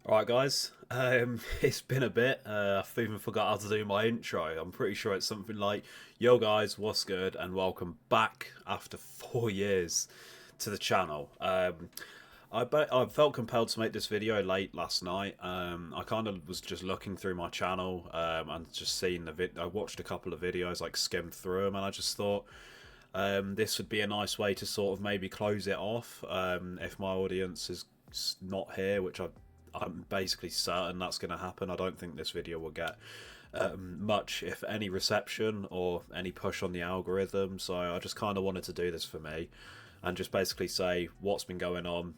Alright guys, it's been a bit, I've even forgot how to do my intro. I'm pretty sure it's something like, yo guys, what's good, and welcome back after 4 years to the channel. I felt compelled to make this video late last night. I kind of was just looking through my channel and just seeing I watched a couple of videos, like skimmed through them, and I just thought this would be a nice way to sort of maybe close it off if my audience is not here, which I'm basically certain that's going to happen. I don't think this video will get much, if any, reception or any push on the algorithm. So I just kind of wanted to do this for me and just basically say what's been going on,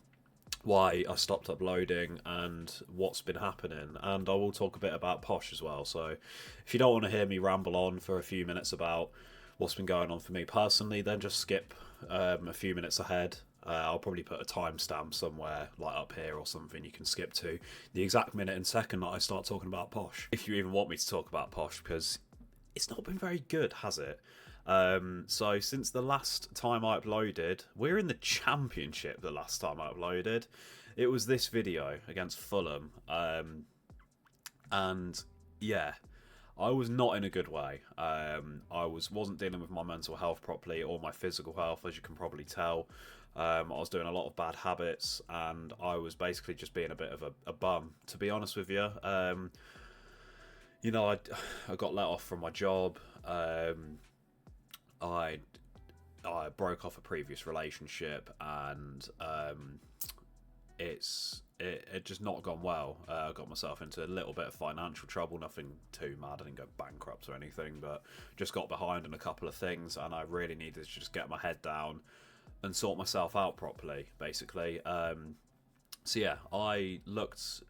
why I stopped uploading, and what's been happening. And I will talk a bit about Posh as well. So if you don't want to hear me ramble on for a few minutes about what's been going on for me personally, then just skip a few minutes ahead. I'll probably put a timestamp somewhere, like up here or something, you can skip to the exact minute and second that I start talking about Posh. If you even want me to talk about Posh, because it's not been very good, has it? So since the last time I uploaded, we're in the Championship the last time I uploaded. It was this video against Fulham. And yeah, I was not in a good way. Wasn't dealing with my mental health properly or my physical health, as you can probably tell. I was doing a lot of bad habits, and I was basically just being a bit of a bum, to be honest with you. I got let off from my job. I I broke off a previous relationship, and it just not gone well. I got myself into a little bit of financial trouble, nothing too mad. I didn't go bankrupt or anything, but just got behind in a couple of things, and I really needed to just get my head down and sort myself out properly, basically. So yeah, I looked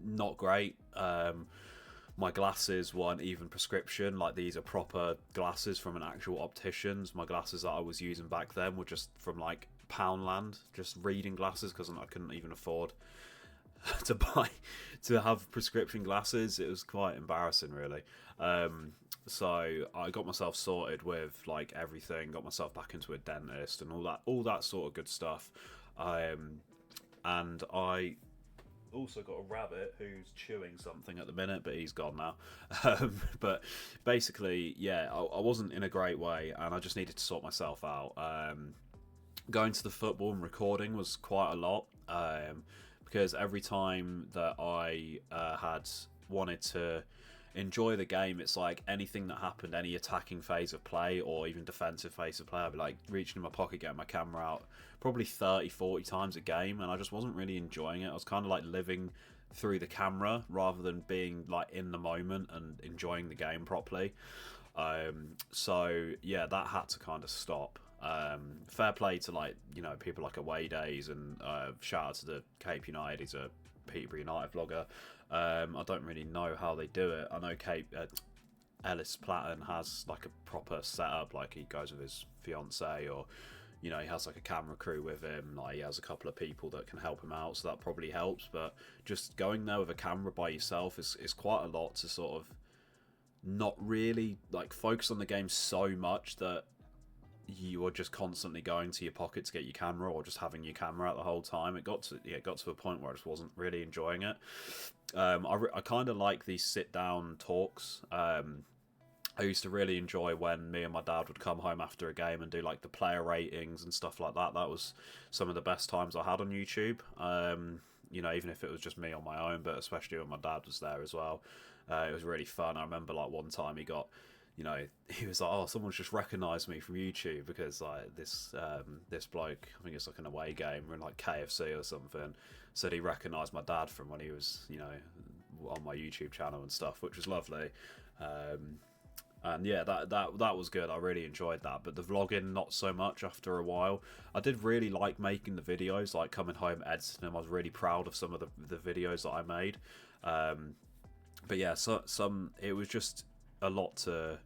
not great. My glasses weren't even prescription, like these are proper glasses from an actual optician's. My glasses that I was using back then were just from like Poundland, just reading glasses, because I couldn't even afford to have prescription glasses. It was quite embarrassing, really. So I got myself sorted with like everything, got myself back into a dentist and all that sort of good stuff. And I also got a rabbit who's chewing something at the minute, but he's gone now. But basically, yeah, I wasn't in a great way, and I just needed to sort myself out. Going to the football and recording was quite a lot, because every time that I had wanted to enjoy the game, it's like anything that happened, any attacking phase of play or even defensive phase of play, I'd be like reaching in my pocket, getting my camera out probably 30, 40 times a game, and I just wasn't really enjoying it. I was kind of like living through the camera rather than being like in the moment and enjoying the game properly. So yeah, that had to kind of stop. Fair play to people like Away Days, and shout out to the Cape United. He's a Peterborough United vlogger. I don't really know how they do it. I know Ellis Platten has like a proper setup, like he goes with his fiance, or he has like a camera crew with him, like he has a couple of people that can help him out, so that probably helps. But just going there with a camera by yourself is quite a lot to sort of not really like focus on the game so much that you are just constantly going to your pocket to get your camera, or just having your camera out the whole time. It got to a point where I just wasn't really enjoying it. I kind of like these sit down talks. I used to really enjoy when me and my dad would come home after a game and do like the player ratings and stuff like that. That was some of the best times I had on YouTube. Even if it was just me on my own, but especially when my dad was there as well. It was really fun. I remember like one time he was like, "Oh, someone's just recognised me from YouTube because like this bloke, I think it's like an away game, we're in like KFC or something, said he recognised my dad from when he was on my YouTube channel and stuff, which was lovely." And yeah, that was good. I really enjoyed that. But the vlogging, not so much after a while. I did really like making the videos, like coming home, editing them. I was really proud of some of the videos that I made. But yeah, it was just a lot to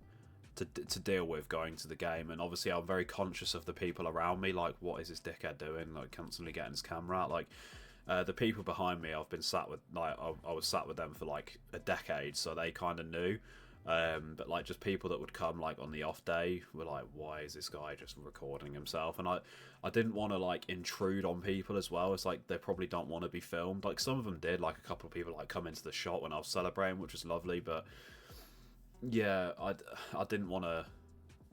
deal with going to the game, and obviously I'm very conscious of the people around me. Like, what is this dickhead doing? Like, constantly getting his camera out. Like, the people behind me, I've been sat with. Like, I was sat with them for like a decade, so they kind of knew. But like just people that would come like on the off day were like, why is this guy just recording himself? And I didn't want to like intrude on people as well. It's like they probably don't want to be filmed. Like some of them did. Like a couple of people like come into the shot when I was celebrating, which was lovely. But yeah, I didn't want to.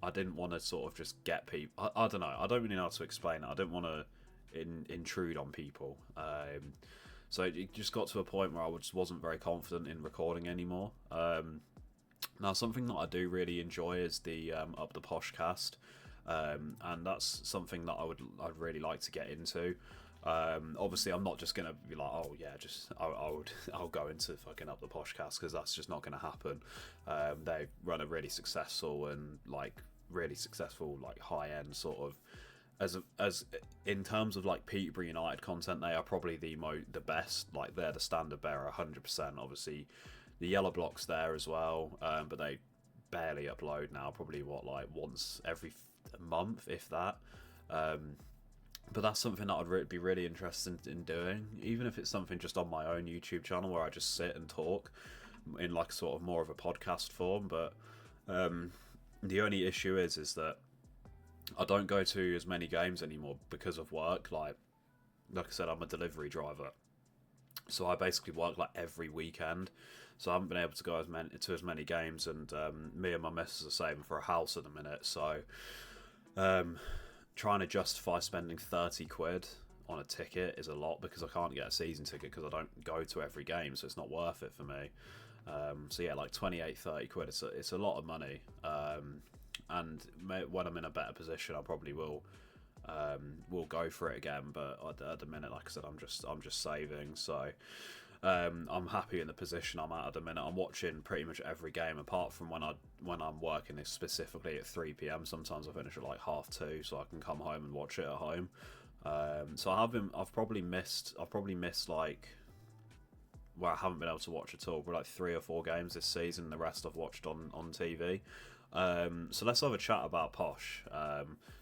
I didn't want to sort of just get people. I don't know. I don't really know how to explain it. I didn't want to intrude on people. So it just got to a point where I just wasn't very confident in recording anymore. Now, something that I do really enjoy is the Up the Posh cast, and that's something that I'd really like to get into. Obviously, I'm not just gonna be like, oh yeah, just I'll go into fucking Up the Posh cast, because that's just not gonna happen. They run a really successful and like high end sort of. As in terms of like Peterborough United content, they are probably the best. Like they're the standard bearer, 100%. Obviously, the yellow block's there as well, but they barely upload now. Probably like once every month, if that. But that's something that I'd be really interested in doing, even if it's something just on my own YouTube channel where I just sit and talk in like sort of more of a podcast form. But the only issue is that I don't go to as many games anymore because of work. Like I said, I'm a delivery driver, so I basically work like every weekend. So I haven't been able to go to as many games, and me and my missus are saving for a house at the minute. So trying to justify spending 30 quid on a ticket is a lot, because I can't get a season ticket because I don't go to every game, so it's not worth it for me. So yeah, like 28, 30 quid, it's a lot of money. And when I'm in a better position, I probably will go for it again. But at the minute, like I said, I'm just saving. So I'm happy in the position I'm at the minute. I'm watching pretty much every game, apart from when I'm working specifically at 3 p.m. Sometimes I finish at like 2:30, so I can come home and watch it at home. So I've probably missed like. Well, I haven't been able to watch at all. We're like 3 or 4 games this season. The rest I've watched on TV. So let's have a chat about Posh.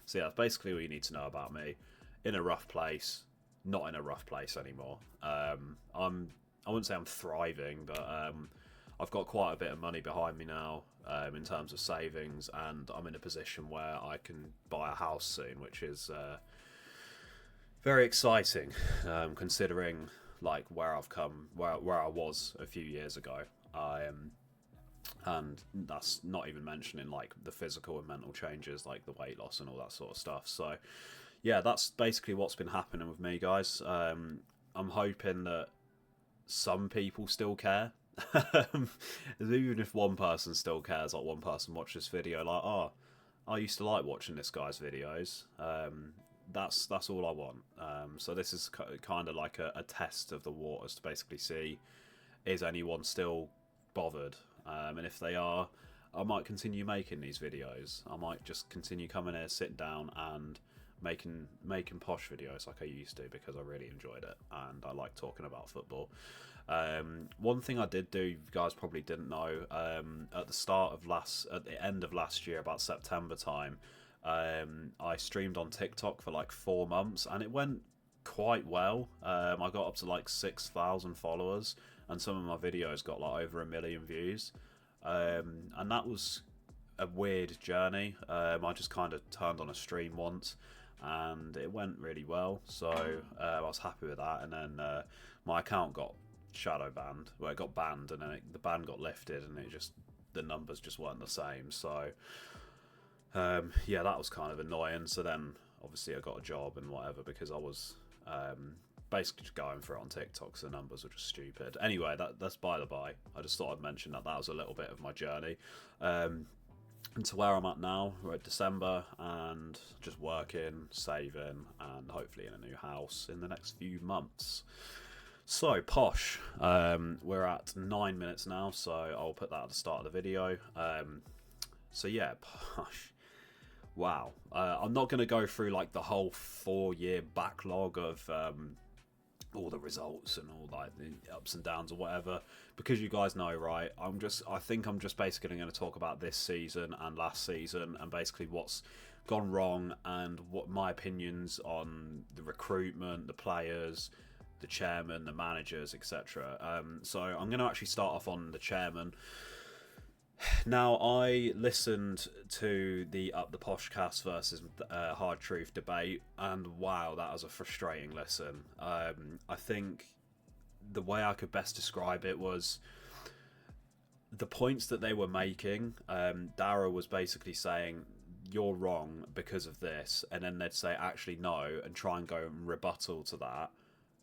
So yeah, that's basically all you need to know about me. In a rough place, not in a rough place anymore. I wouldn't say I'm thriving, but I've got quite a bit of money behind me now in terms of savings, and I'm in a position where I can buy a house soon, which is very exciting, considering like where I've come, where I was a few years ago. And that's not even mentioning like the physical and mental changes, like the weight loss and all that sort of stuff. So yeah, that's basically what's been happening with me, guys. I'm hoping that some people still care. Even if one person still cares, like one person watched this video, like, oh, I used to like watching this guy's videos. That's all I want. So this is kind of like a test of the waters to basically see, is anyone still bothered? And if they are, I might continue making these videos. I might just continue coming here, sitting down, and making Posh videos like I used to, because I really enjoyed it and I like talking about football. One thing I did do, you guys probably didn't know, at the end of last year, about September time, I streamed on TikTok for like 4 months, and it went quite well. I got up to like 6,000 followers, and some of my videos got like over 1 million views. And that was a weird journey. I just kind of turned on a stream once, and it went really well, so I was happy with that. And then my account got shadow banned. Well, it got banned, and then the ban got lifted, and the numbers just weren't the same. So yeah, that was kind of annoying. So then obviously I got a job and whatever, because I was basically just going for it on TikTok, so the numbers were just stupid. Anyway, that's by the by. I just thought I'd mention that was a little bit of my journey. And to where I'm at now, we're at December, and just working, saving, and hopefully in a new house in the next few months. So, Posh, we're at 9 minutes now, so I'll put that at the start of the video. So yeah, Posh. Wow. I'm not going to go through like the whole 4-year backlog of all the results and all like the ups and downs or whatever, because you guys know, right? I think I'm just basically going to talk about this season and last season, and basically what's gone wrong, and what my opinions on the recruitment, the players, the chairman, the managers, etc. So I'm going to actually start off on the chairman. Now, I listened to the Up the Poshcast versus Hard Truth debate, and wow, that was a frustrating listen. I think the way I could best describe it was the points that they were making. Dara was basically saying, "You're wrong because of this," and then they'd say, "Actually, no," and try and go and rebuttal to that.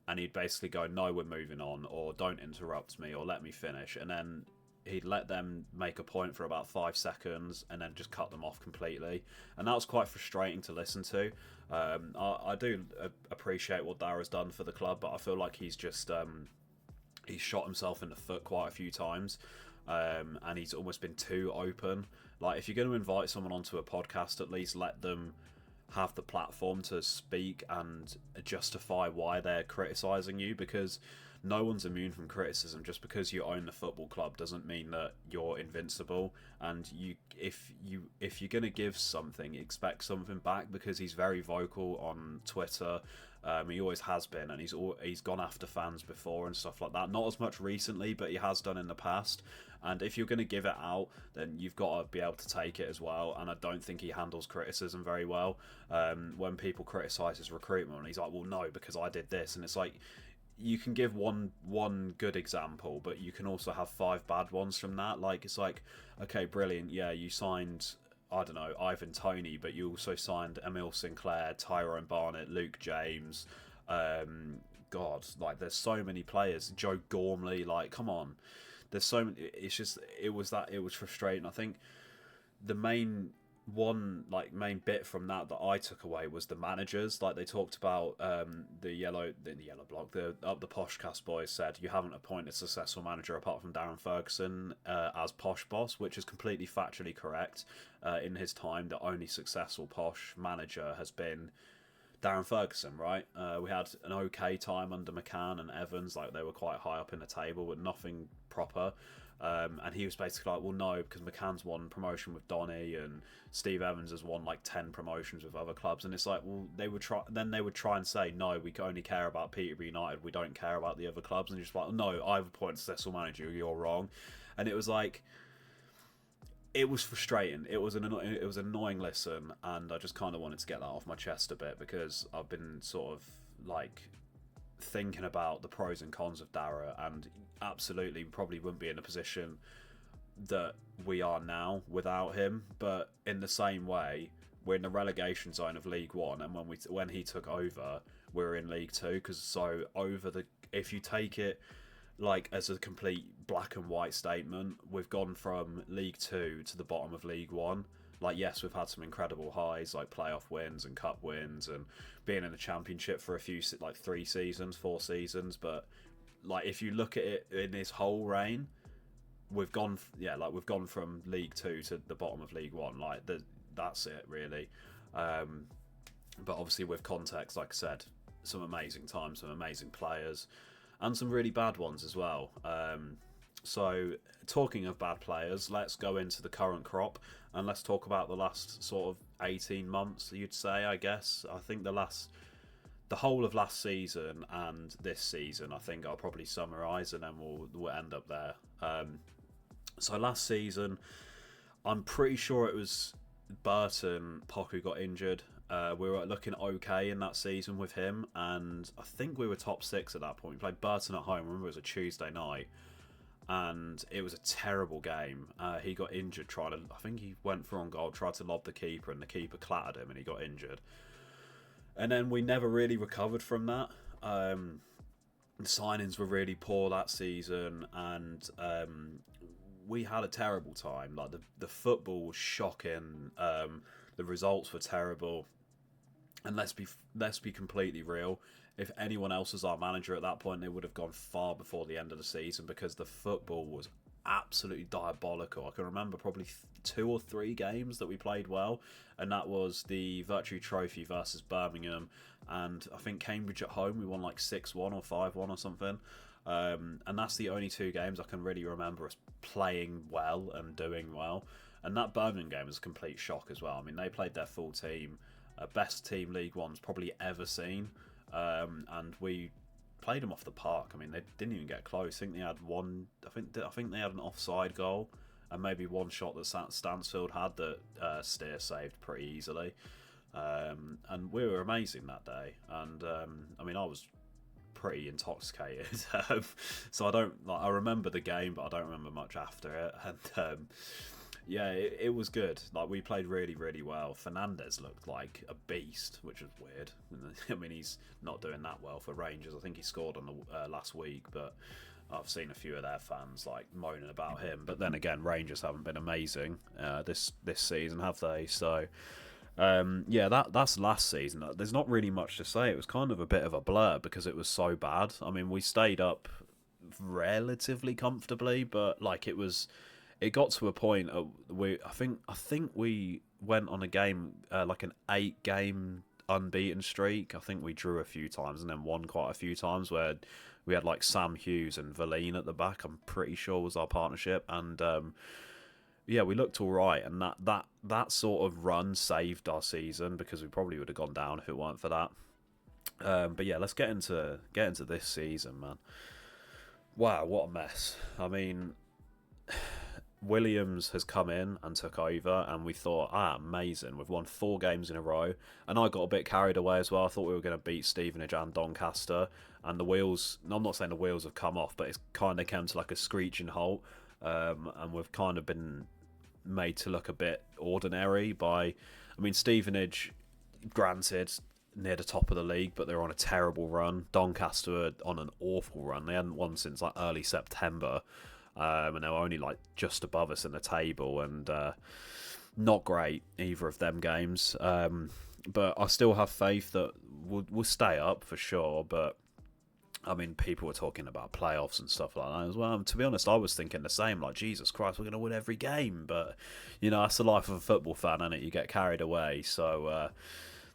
And he'd basically go, "No, we're moving on," or "Don't interrupt me," or "Let me finish," and then he'd let them make a point for about 5 seconds and then just cut them off completely, and that was quite frustrating to listen to. I do appreciate what Dara's done for the club, but I feel like he's shot himself in the foot quite a few times, and he's almost been too open. Like, if you're going to invite someone onto a podcast, at least let them have the platform to speak and justify why they're criticizing you, because no one's immune from criticism. Just because you own the football club doesn't mean that you're invincible. And if you're gonna give something, expect something back, because he's very vocal on Twitter. He always has been, and he's gone after fans before and stuff like that. Not as much recently, but he has done in the past. And if you're going to give it out, then you've got to be able to take it as well. And I don't think he handles criticism very well. When people criticise his recruitment, he's like, "Well, no, because I did this," and it's like, you can give one good example, but you can also have 5 bad ones from that. Like, it's like, okay, brilliant, yeah, you signed, I don't know, Ivan Toney, but you also signed Emil Sinclair, Tyrone Barnett, Luke James. God, like, there's so many players. Joe Gormley, like, come on. There's so many. It's just, it was frustrating. I think the main bit from that I took away was the managers. Like, they talked about the yellow block. The Up the Poshcast boys said, "You haven't appointed a successful manager apart from Darren Ferguson as Posh Boss," which is completely factually correct. In his time, the only successful Posh manager has been Darren Ferguson, right? We had an okay time under McCann and Evans, like, they were quite high up in the table, but nothing proper. And he was basically like, "Well, no, because McCann's won promotion with Donny, and Steve Evans has won like 10 promotions with other clubs." And it's like, well, they would try and say, "No, we only care about Peterborough United. We don't care about the other clubs." And you're just like, "No, I've appointed a successful manager. You're wrong." And it was like, it was frustrating. It was an annoying listen, and I just kind of wanted to get that off my chest a bit, because I've been sort of like thinking about the pros and cons of Dara, and absolutely probably wouldn't be in a position that we are now without him. But in the same way, we're in the relegation zone of League One, and when he took over, we were in League Two. Because so over the if you take it like as a complete black and white statement, we've gone from League Two to the bottom of League One. Like, yes, we've had some incredible highs, like playoff wins and cup wins, and being in the championship for a few, like 3 seasons, 4 seasons. But like, if you look at it in this whole reign, we've gone from League Two to the bottom of League One. Like, that's it really. But obviously, with context, like I said, some amazing times, some amazing players, and some really bad ones as well. So, talking of bad players, let's go into the current crop, and let's talk about the last sort of 18 months, you'd say, I guess. I think the whole of last season and this season, I think I'll probably summarise, and then we'll end up there. So last season, I'm pretty sure it was Burton Pock who got injured. We were looking okay in that season with him, and I think we were top 6 at that point. We played Burton at home. I remember it was a Tuesday night, and it was a terrible game. He got injured I think he went for on goal, tried to lob the keeper, and the keeper clattered him, and he got injured. And then we never really recovered from that. The signings were really poor that season, and we had a terrible time. Like, the football was shocking. The results were terrible. And let's be completely real. If anyone else was our manager at that point, they would have gone far before the end of the season, because the football was absolutely diabolical. I can remember probably 2 or 3 games that we played well, and that was the Virtue Trophy versus Birmingham, and I think Cambridge at home we won like 6-1 or 5-1 or something. And that's the only 2 games I can really remember us playing well and doing well. And that Birmingham game was a complete shock as well. I mean, they played their full team, best team League One's probably ever seen, and we played them off the park. I mean, they didn't even get close. I think they had one. I think they had an offside goal, and maybe one shot that Stansfield had that Steer saved pretty easily. And we were amazing that day. And I mean, I was pretty intoxicated, so I don't like. I remember the game, but I don't remember much after it. And yeah, it was good. Like, we played really, really well. Fernandez looked like a beast, which was weird. I mean, he's not doing that well for Rangers. I think he scored on the last week, but I've seen a few of their fans like moaning about him. But then again, Rangers haven't been amazing this season, have they? So yeah, that's last season. There's not really much to say. It was kind of a bit of a blur because it was so bad. I mean, we stayed up relatively comfortably, but like it got to a point. I think we went on a game like an 8-game unbeaten streak. I think we drew a few times and then won quite a few times where we had like Sam Hughes and Verleen at the back. I'm pretty sure was our partnership, and yeah, we looked all right. And that sort of run saved our season because we probably would have gone down if it weren't for that. But yeah, let's get into this season, man. Wow, what a mess. I mean, Williams has come in and took over, and we thought, amazing, we've won 4 games in a row. And I got a bit carried away as well. I thought we were going to beat Stevenage and Doncaster, and the wheels, I'm not saying the wheels have come off, but it's kind of come to like a screeching halt, and we've kind of been made to look a bit ordinary by, I mean, Stevenage, granted, near the top of the league, but they're on a terrible run. Doncaster are on an awful run. They hadn't won since like early September. And they were only like just above us in the table, and not great either of them games. But I still have faith that we'll stay up for sure. But I mean, people were talking about playoffs and stuff like that as well. And to be honest, I was thinking the same. Like, Jesus Christ, we're going to win every game. But you know, that's the life of a football fan, isn't it? You get carried away. So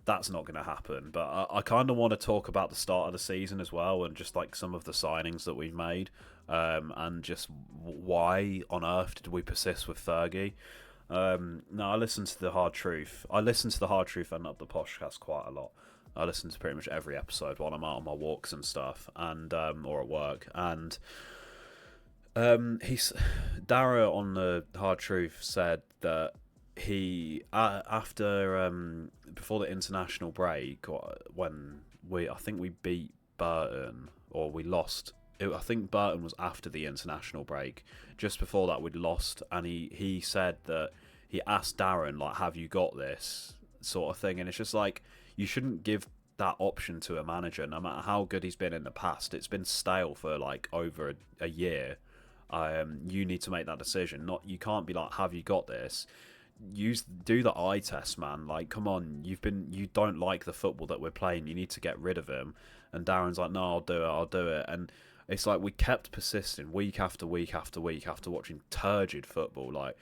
that's not going to happen. But I kind of want to talk about the start of the season as well, and just like some of the signings that we've made. And just why on earth did we persist with Fergie? No, I listened to the Hard Truth. I listen to the Hard Truth and Up the Podcast quite a lot. I listen to pretty much every episode while I'm out on my walks and stuff, and or at work. And he's Dara on the Hard Truth said that he after before the international break, when I think we beat Burton, or we lost. I think Burton was after the international break. Just before that, we'd lost, and he said that he asked Darren, like, have you got this sort of thing? And it's just like, you shouldn't give that option to a manager, no matter how good he's been in the past. It's been stale for like over a year. You need to make that decision. You can't be like, have you got this? Do the eye test, man. Like, come on, you don't like the football that we're playing. You need to get rid of him. And Darren's like, no, I'll do it. And it's like we kept persisting week after week after week after watching turgid football. Like,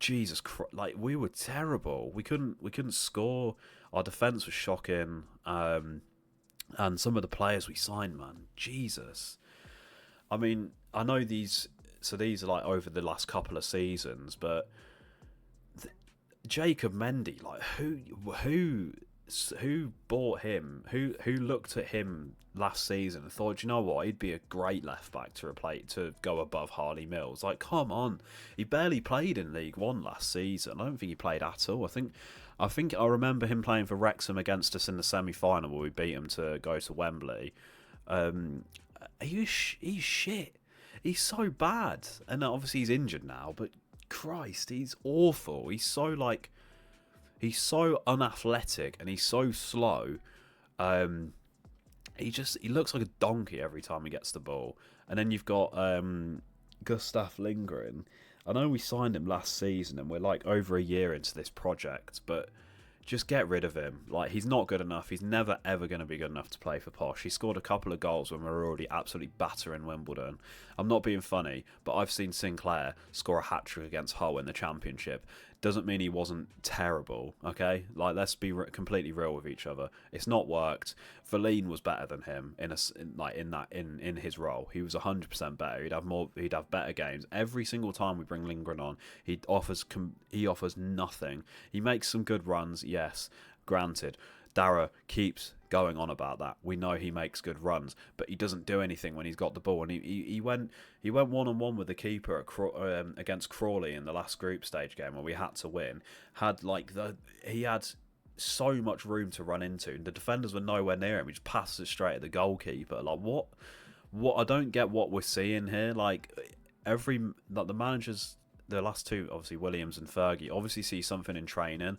Jesus Christ, like, we were terrible. We couldn't score. Our defence was shocking. And some of the players we signed, man, Jesus. I mean, I know these are like over the last couple of seasons, but Jacob Mendy, like, who bought him? Who looked at him last season and thought, you know what, he'd be a great left back to go above Harley Mills? Like, come on, he barely played in League One last season. I don't think he played at all. I think I remember him playing for Wrexham against us in the semi-final where we beat him to go to Wembley. He's shit. He's so bad, and obviously he's injured now. But Christ, he's awful. He's so unathletic and he's so slow. He looks like a donkey every time he gets the ball. And then you've got Gustav Lindgren. I know we signed him last season and we're like over a year into this project, but just get rid of him. Like, he's not good enough. He's never ever going to be good enough to play for Posh. He scored a couple of goals when we were already absolutely battering Wimbledon. I'm not being funny, but I've seen Sinclair score a hat-trick against Hull in the Championship. Doesn't mean he wasn't terrible, okay? Like, let's be completely real with each other. It's not worked. Verleen was better than him in his role. He was 100% better. He'd have better games. Every single time we bring Lindgren on, he offers nothing. He makes some good runs, yes, granted. Dara keeps going on about that. We know he makes good runs, but he doesn't do anything when he's got the ball. And he went 1-on-1 with the keeper against Crawley in the last group stage game where we had to win. He had so much room to run into, and the defenders were nowhere near him. He just passes it straight at the goalkeeper. Like, what? I don't get what we're seeing here. Like, the managers, the last two, obviously Williams and Fergie, obviously see something in training.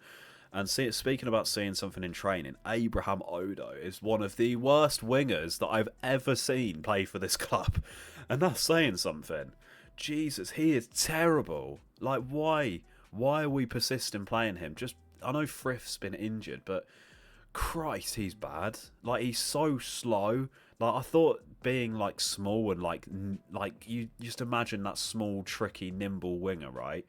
And speaking about seeing something in training, Abraham Odo is one of the worst wingers that I've ever seen play for this club. And that's saying something. Jesus, he is terrible. Like, why? Why are we persisting playing him? I know Frith's been injured, but Christ, he's bad. Like, he's so slow. Like, I thought being, like, small and, like you just imagine that small, tricky, nimble winger, right?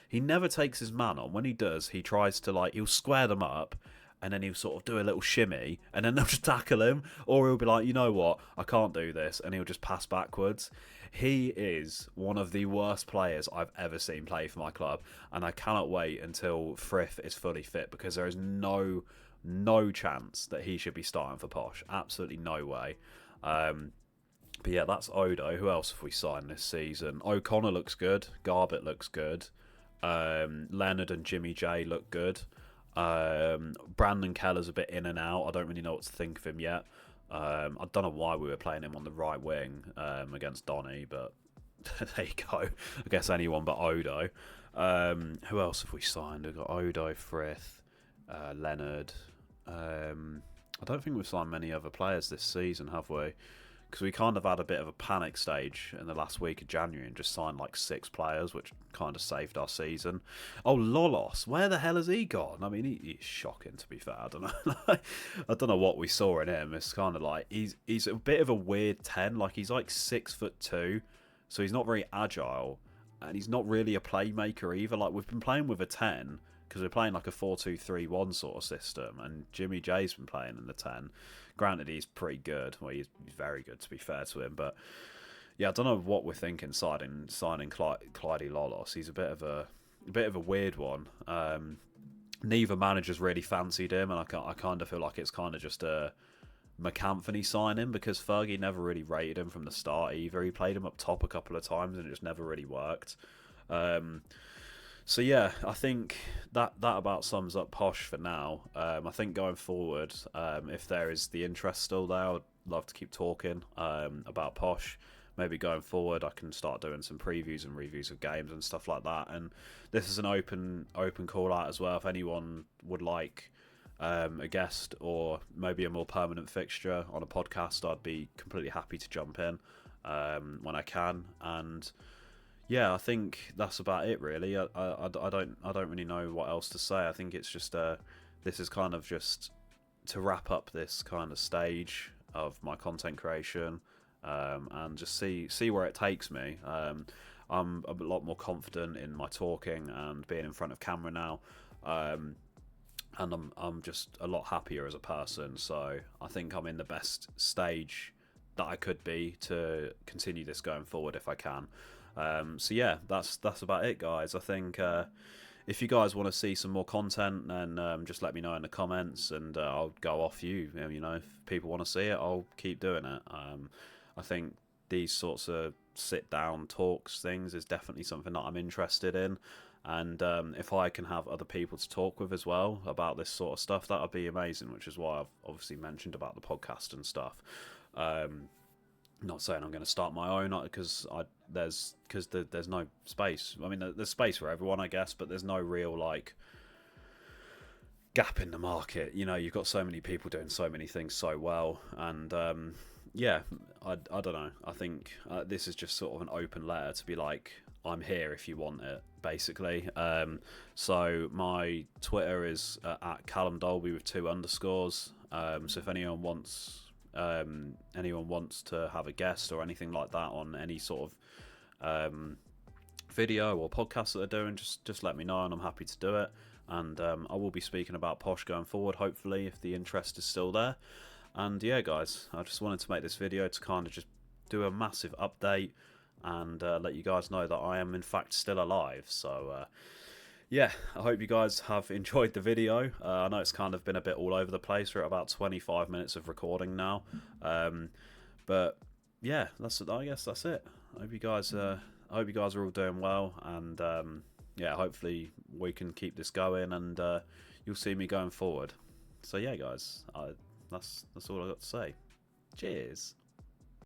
He never takes his man on. When he does, he tries to, like, he'll square them up, and then he'll sort of do a little shimmy, and then they'll just tackle him, or he'll be like, you know what, I can't do this, and he'll just pass backwards. He is one of the worst players I've ever seen play for my club, and I cannot wait until Frith is fully fit, because there is no chance that he should be starting for Posh. Absolutely no way. But yeah, that's Odo. Who else have we signed this season? O'Connor looks good. Garbett looks good. Leonard and Jimmy J look good. Brandon Keller's a bit in and out. I don't really know what to think of him yet. I don't know why we were playing him on the right wing against Donny, but there you go. I guess anyone but Odo. Who else have we signed? We've got Odo, Frith, Leonard. I don't think we've signed many other players this season, have we? Because we kind of had a bit of a panic stage in the last week of January and just signed like 6 players, which kind of saved our season. Oh, Lolos, where the hell has he gone? I mean, he's shocking, to be fair. I don't know. I don't know what we saw in him. It's kind of like he's a bit of a weird 10. Like, he's like 6'2", so he's not very agile, and he's not really a playmaker either. Like, we've been playing with a 10 because we're playing like a 4-2-3-1 sort of system, and Jimmy J's been playing in the 10. Granted, he's pretty good. Well, he's very good, to be fair to him. But yeah, I don't know what we're thinking signing Clyde Lolos. He's a bit of a weird one. Neither managers really fancied him, and I kind of feel like it's kind of just a McAnthony signing, because Fergie never really rated him from the start either. He played him up top a couple of times, and it just never really worked. So yeah, I think that about sums up Posh for now. I think going forward, if there is the interest still there, I'd love to keep talking about Posh. Maybe going forward, I can start doing some previews and reviews of games and stuff like that. And this is an open call out as well. If anyone would like a guest or maybe a more permanent fixture on a podcast, I'd be completely happy to jump in when I can. And yeah, I think that's about it, really. I don't really know what else to say. I think it's just this is kind of just to wrap up this kind of stage of my content creation, and just see where it takes me. I'm a lot more confident in my talking and being in front of camera now, and I'm just a lot happier as a person. So I think I'm in the best stage that I could be to continue this going forward if I can. So yeah, that's about it, guys. I think if you guys want to see some more content, then just let me know in the comments, and I'll go off you. You know, if people want to see it, I'll keep doing it. I think these sorts of sit-down talks things is definitely something that I'm interested in, and if I can have other people to talk with as well about this sort of stuff, that would be amazing. Which is why I've obviously mentioned about the podcast and stuff. Not saying I'm going to start my own, because there's no space. I mean, there's space for everyone, I guess, but there's no real like gap in the market. You know, you've got so many people doing so many things so well, and yeah, I don't know. I think this is just sort of an open letter to be like, I'm here if you want it, basically. So my Twitter is at Callum Dolby with 2 underscores. So if anyone wants to have a guest or anything like that on any sort of video or podcast that they're doing, just let me know, and I'm happy to do it. And I will be speaking about Posh going forward, hopefully, if the interest is still there. And yeah, guys, I just wanted to make this video to kind of just do a massive update and let you guys know that I am in fact still alive. So yeah, I hope you guys have enjoyed the video. I know it's kind of been a bit all over the place. We're at about 25 minutes of recording now, but yeah, I guess that's it. I hope you guys are all doing well, and yeah, hopefully we can keep this going, and you'll see me going forward. So yeah, guys, that's all I got to say. Cheers.